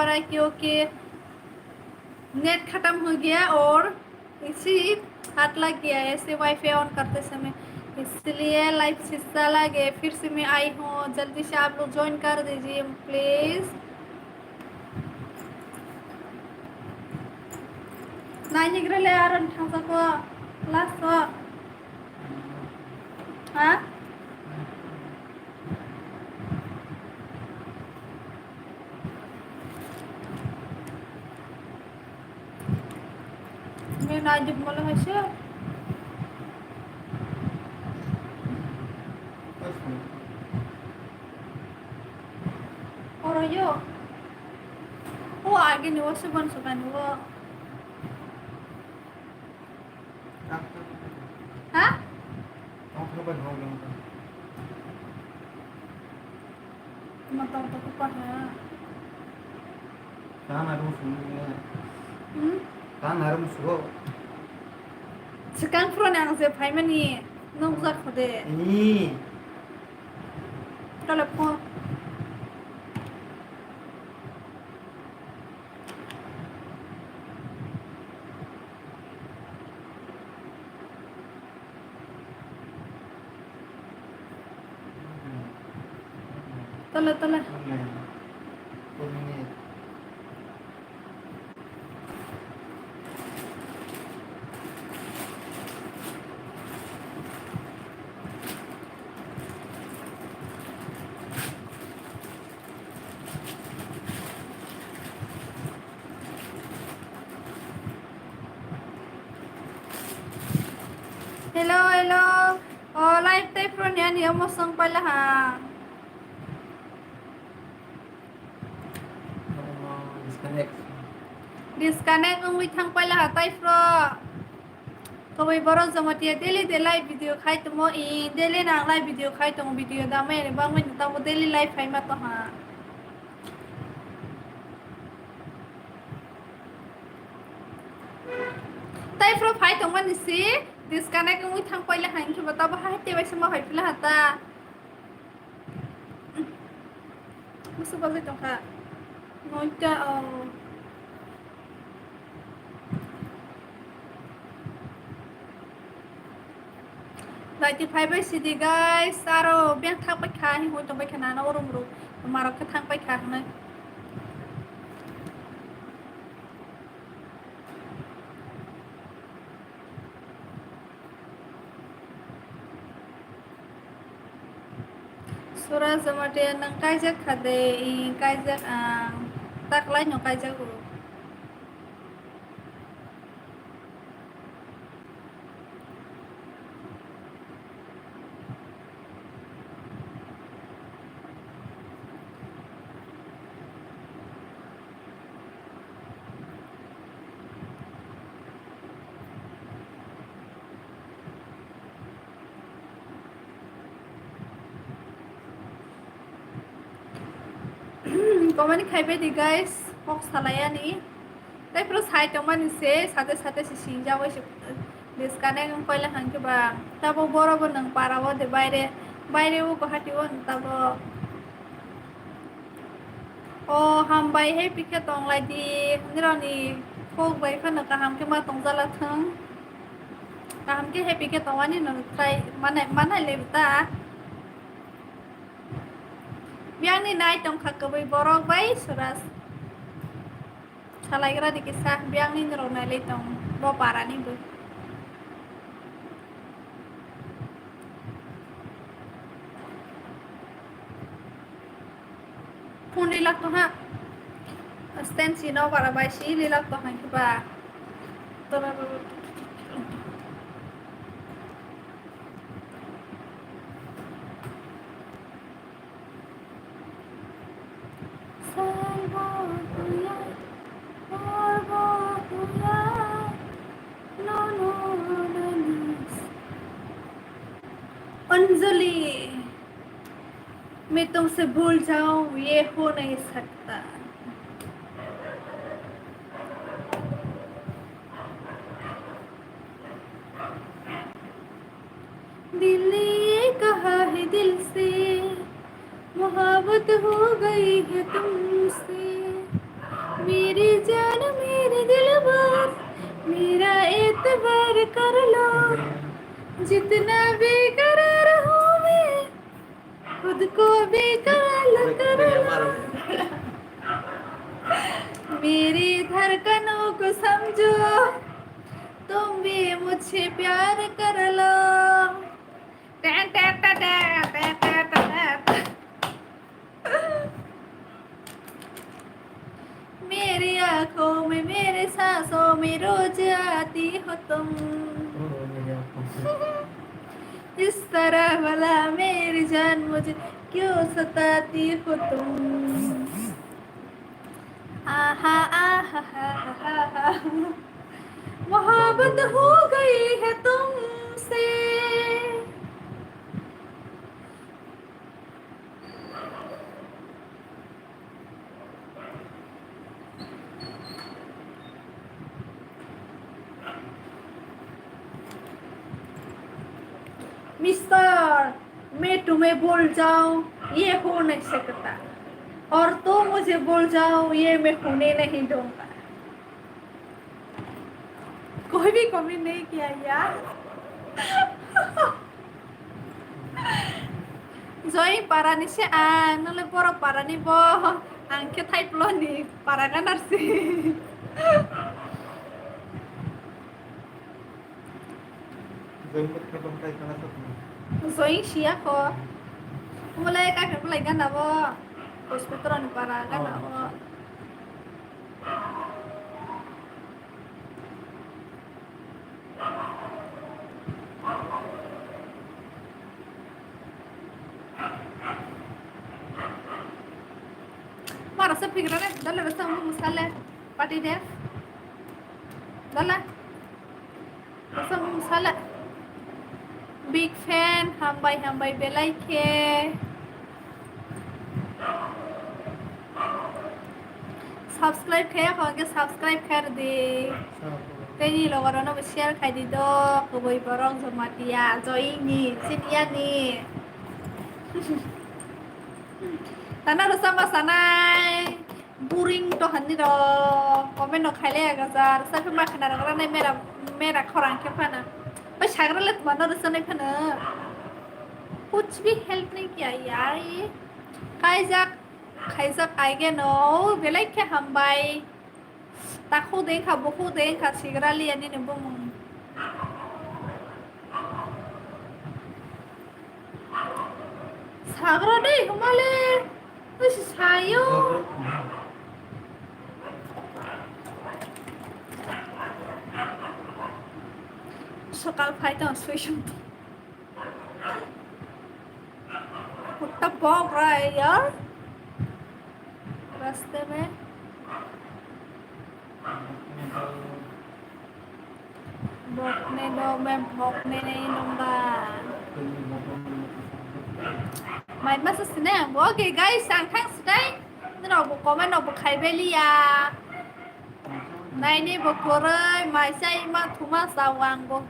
आ रहा है क्योंकि नेट ख़त्म हो गया और इसी हाथ लग गया है ऐसे वाईफाई ऑन करते समय, इसलिए लाइव से चला गया। फिर से मैं आई हूँ, जल्दी से आप लोग ज्वाइन कर दीजिए प्लीज़। नायग्रोले आरन थांजाको लास्ट हाँ मैं नाजुक मला हसे और यो वो आगे नहीं से बन सका नहीं वो हाँ मतलब तो कुछ है harus suruh sekarang pro yang saya paham ni nunggu kode ini telepon tele hello oh live tay pro niya niya mo sang pala ha disconnect ng withang pala ha tay pro तो वही बरो जमतिया daily दे live video खाई तो मो इ daily ना live video खाई तो वीडियो दा मैं बांग में तो डेली लाइव खाई मा तो हां ताई फ्रो फाई तो मन सी डिस्कनेक्ट में थांग पहिले हां कि बता बा हाते वैसे मा हाई फिला हाता मुसु बजे तो हा नोटा लाइट फाई बाय सीडी गाइस सारो बें थांग बाय खा हि होय तो बाय खाना ना ओरम रो मारो का थांग बाय खा हमें सुरा जमते नंग कायजा खादे इ कायजा ताकलाय न कायजा को कमानी खाइबे दी गाइस बक्स थालाया नी ताई प्रो साइड मन से साथे साथे से सिंजावो से डिस्कनेक्ट पहले हां के बा तब बरोबर नंग पारावो दे बायरे बायरे वो गुवाहाटी वो तब ओ हम बाय हे पिके तंग लाइदि निरानी फोक बाय खन का हम के मा तंग जाला थं का हम के हे पिके तवानी न ट्राई माने लेबता बियांनि नाय तंग खाकबै बरक बाय सुरास सालायग्रा दिकिसा बियांनि नरो नायले तंग बो पारानि बो फोन लिलाक तो हां स्टैंड सी नो पारा बाय सी लिलाक तो हां के बा तो अंजलि मैं तुमसे भूल जाऊं ये हो नहीं सकता दिल ने ये कहा है दिल से मोहब्बत हो गई है तुमसे मेरा एतबार कर लो, जितना बेकरार हूँ मैं, खुद को बेकरार कर लो। मेरी धड़कनों को समझो, तुम भी मुझसे प्यार कर लो। टैं टैं टैं टैं टैं टैं टैं टैं। मेरी आंखों में, मेरे सांसों में रोज आती हो तुम। इस तरह भला मेरी जान मुझे क्यों सताती हो तुम। आहा आहा आहा आहा, मोहब्बत हो गई है तुमसे। मिस्टर, मैं तुम्हें भूल जाऊं ये हो नहीं सकता, और तुम मुझे भूल जाओ ये मैं होने नहीं दूंगा। कोई भी कमेंट नहीं किया यार। Joy parani si an nole poro parani bo angke type lo ni paragan arsi. Joy siya ko. Mulai kakek mulai kan nabo. Hospital ni paragan nabo. Mara sa pikirannya dala basta musala pati deh. Dala. Basta musala. Big fan hambai belai ke. Subscribe किया होंगे, subscribe कर दे। कई लोगों ने share कर दी दो, कोई बरंग जमातिया जोइनी सिनियानी। ताना रुसा मसानाय बुरिंग तो हन्नी रो कमेंट न खाइले गजार सब मा खाना रगरा नहीं मेरा मेरा खरांग के पाना पर छागरा ले तुम्हारा रुसा नहीं पाना कुछ भी हेल्प नहीं किया यार। ये खाइजा आएगे नो बेलाय के हम बाय ताकू देखा बहु देखा सिगरा लिया नहीं नबो मुं छागरा दे हमारे उस छायो सकाल फाइट ऑस्ट्रेशन कुत्ता भौंक रहा है यार रास्ते में। भौंकने दो, मैं भौंकने नहीं दूंगा। Mày mất sức nè, bố kì gây sang tháng đấy. Nó đâu có mấy nó khai bê li à. Này đi bố cô ơi, mày say mà thú mà sao hoàng bố.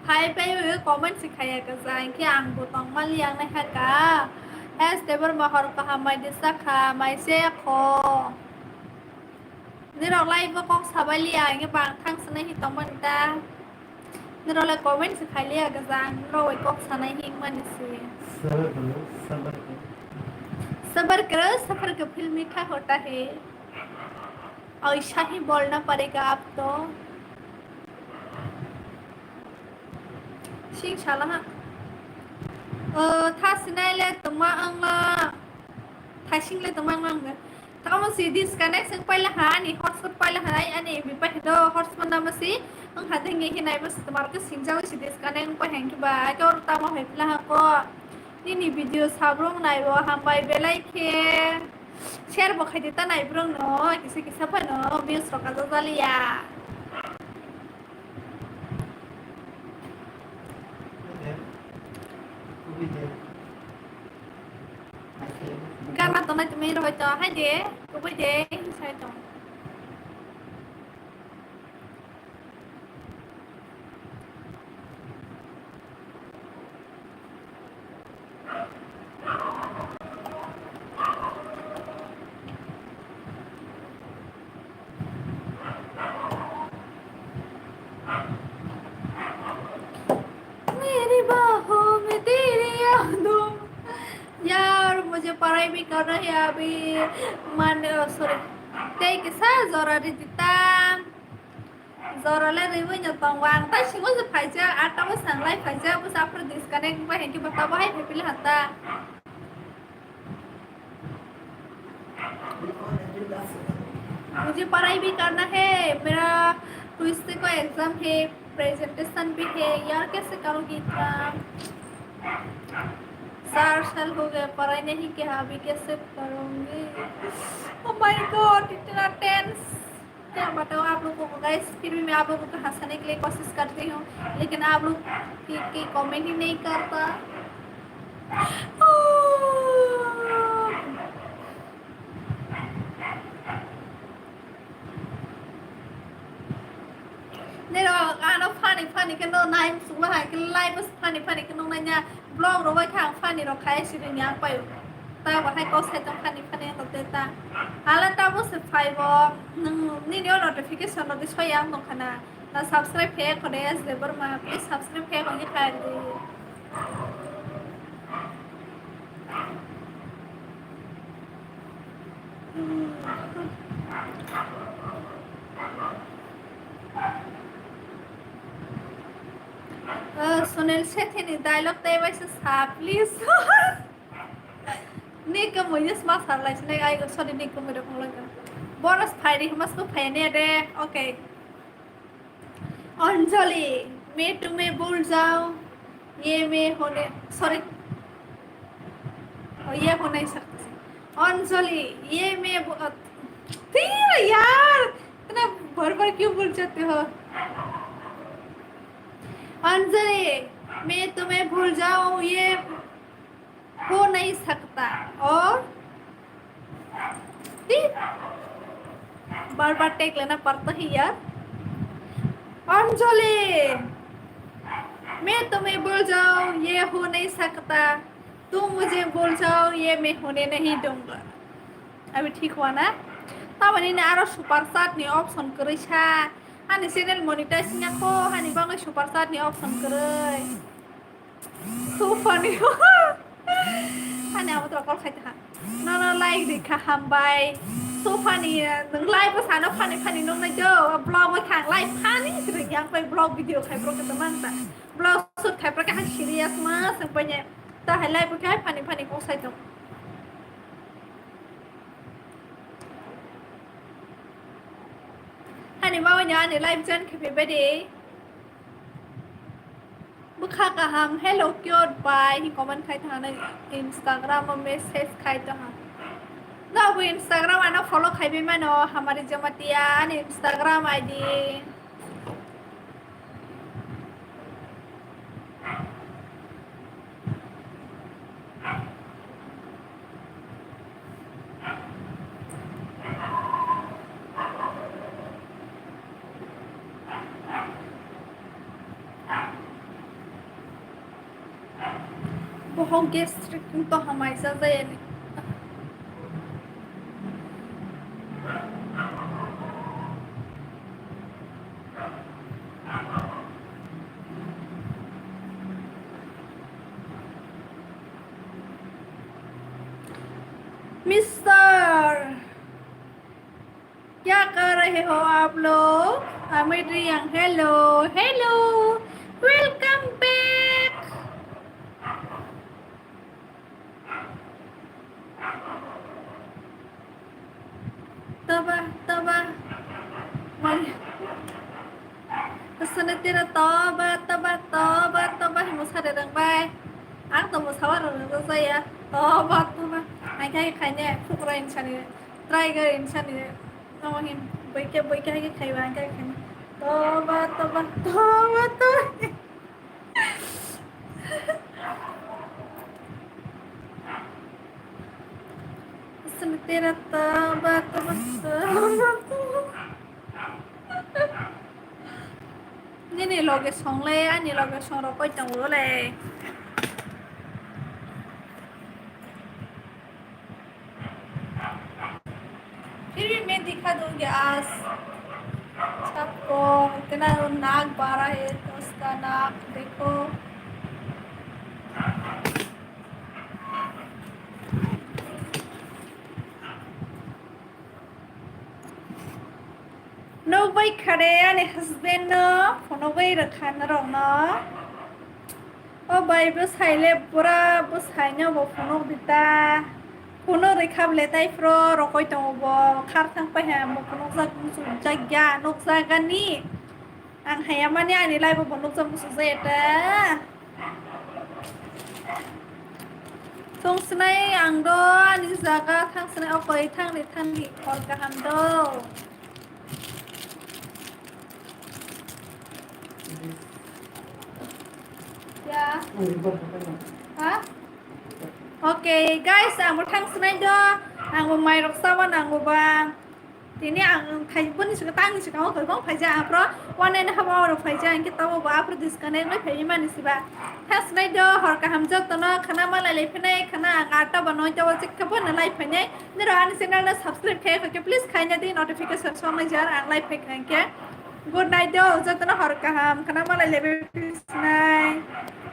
Khai bê với comment si khai ka sang ki ang bố tong mà liang này ha ka. Es teber mahor ka hamay di sa ka, mày say ako. Nếuเราไล่พวกกสาวเลียงบางทั้งสนหิตมันตาnếuเราเลยคอมเมนต์สิใครเลียกจังเราไอ้กสนหิมันสิसबर करो सफर का फल मीठा होता है ऐसा ही बोलना पड़ेगा आप तो शिंग शाला हा था सिनाइले तुम्हारा था शिंगले तुम्हारा kamu si disconnect sang pala ha ni hotspot pala ha ani bi pa do hotspot na masi ang hadeng ngi hinay bas tamar ko singjang si disconnect pa hang ki ba ka or tama hai pala ha ko ni video sabrong nai bo ham bai belai ke share bo khai dita nai brong no kisi kisa pa no views ro ka zalia Karena tona tumi rồi cho hai đứa cũng với đứa sai tông यार मुझे पढ़ाई भी करना है अभी मन sorry ते के सा जरा दिता जरा ले रिवे nya tongwang ta singo se phaija ata ba sanglai phaija ba sa pro disconnect ba hen ki bata ba hai pil hata मुझे पढ़ाई भी करना है मेरा ट्यूसडे को एग्जाम है प्रेजेंटेशन भी है यार कैसे करूँगी इतना 4 साल हो गए पढ़ाई नहीं किया अभी कैसे करूँगी ओह माय गॉड इतना टेंस क्या बताओ आप लोगों को गाइस फिर भी मैं आप लोगों को हंसाने के लिए कोशिश करती हूँ लेकिन आप लोग की कमेंट ही नहीं करता nên là nó funny cái nó này xuống là cái like nó funny cái nó này nha blog rồi với hàng funny nó khai sự nhá phải tao và hai con sẽ trong funny tập tên ta là tao muốn phải vàoนี่เดี๋ยว notification เราจะช่วยย้ำตรงขนาดเรา subscribe เพจคนเดียวเดี๋ยวมา please subscribe เพจของยี่ใครดีसुनील Shetty dialogue ते वैसे सा प्लीजนี่ก็มือยัสมาสอะไรฉันได้ไอ้ก็สวัสดีนี่ก็มือเด็กของเรากันบอสไฟดิมัสก็ไฟเนี่ยเด้โอเคअंजलि मैं तुम्हें भूल जाऊं ये मैं होने सॉरी ये हो नहीं सकती अंजलि ये मैं तीर यार इतना भर क्यों भूल जाते हो अंजलि मैं तुम्हें भूल जाऊं ये हो नहीं सकता और बार बार टेक लेना पड़ता है यार अंजलि मैं तुम्हें भूल जाऊं ये हो नहीं सकता तुम मुझे भूल जाओ ये मैं होने नहीं दूंगा अभी ठीक हुआ ना तब ini आरो सुपर चाट नि ऑप्शन करै छा आनि चैनल मोनेटाइजिंग को हानि बाङै सुपर चाट नि ऑप्शन करै so funny हानि अब तो कल खाइता ना लाइक दिखा हामबाय so funny नों लाइक पासानो फानि नों नै जो ब्लॉग मै खां लाइक फानि सिरि yangไปब्लॉग वीडियो खाइ ब्लॉग के तमांता ब्लॉग सुद खाइ प्रका हां सीरियस मा संपैने ता हाइ लाइक पे खाइ फानि को साइतो हानि मावैनो आनि लाइव जन खेपे बायदि बुखा गाहाम हेलो क्यूट बाय हि कमेंट खाइ थाने इंस्टाग्राम में मैसेज खाइ ता ना वो इंस्टाग्राम आना फॉलो खाइ बे मानो हमारे जमातिया आनि इंस्टाग्राम आईडी बहुत गैस्ट्रिक तो हमारे साथ है मिस्टर क्या कर रहे हो आप लोग Amit Reang hello welcome back तबा Sana tira toba musada dang bay ang to musawa ro saya toba ai kai ne phukra insani try gar insani nahin boike hai kai ba kai toba Sana tira tobaนี่เราเก็บสองเลยอันนี้เราเก็บสองเราก็จังหวะเลยफिर भी मैं दिखा दूंगी आज सबको इतना नाक बारा है तो उसका नाक देखो wai khare ani husband no phono wai rakhan rong no o bai bo saile pura bo saino bo phono dita phono rekhab letai fro rokoi tong bo khar thang pa ha mo phono jak musu jagya nok jagani ang hayamani ani lai bo nok jak musu jeta song snai ang do ani jaga thang snai o koi thang ni hor kaham do ya ha okay guys ang mo thang snai do ang mo mai rok sawan ang mo ba tini ang thai bun ni tang ni ka ko bang phaja apro 1.5 hour phaja ang kita bo apro disconnect mai phai mani siba thas nai do hor ka hamjo to no khana ma lai phane khana ata banoi to chik ka bon lai phane ni ro an channel na subscribe khai ke please khai na di notification song na jar ang lai phai kan ke good night do jo to no hor ka ham khana ma lai please nai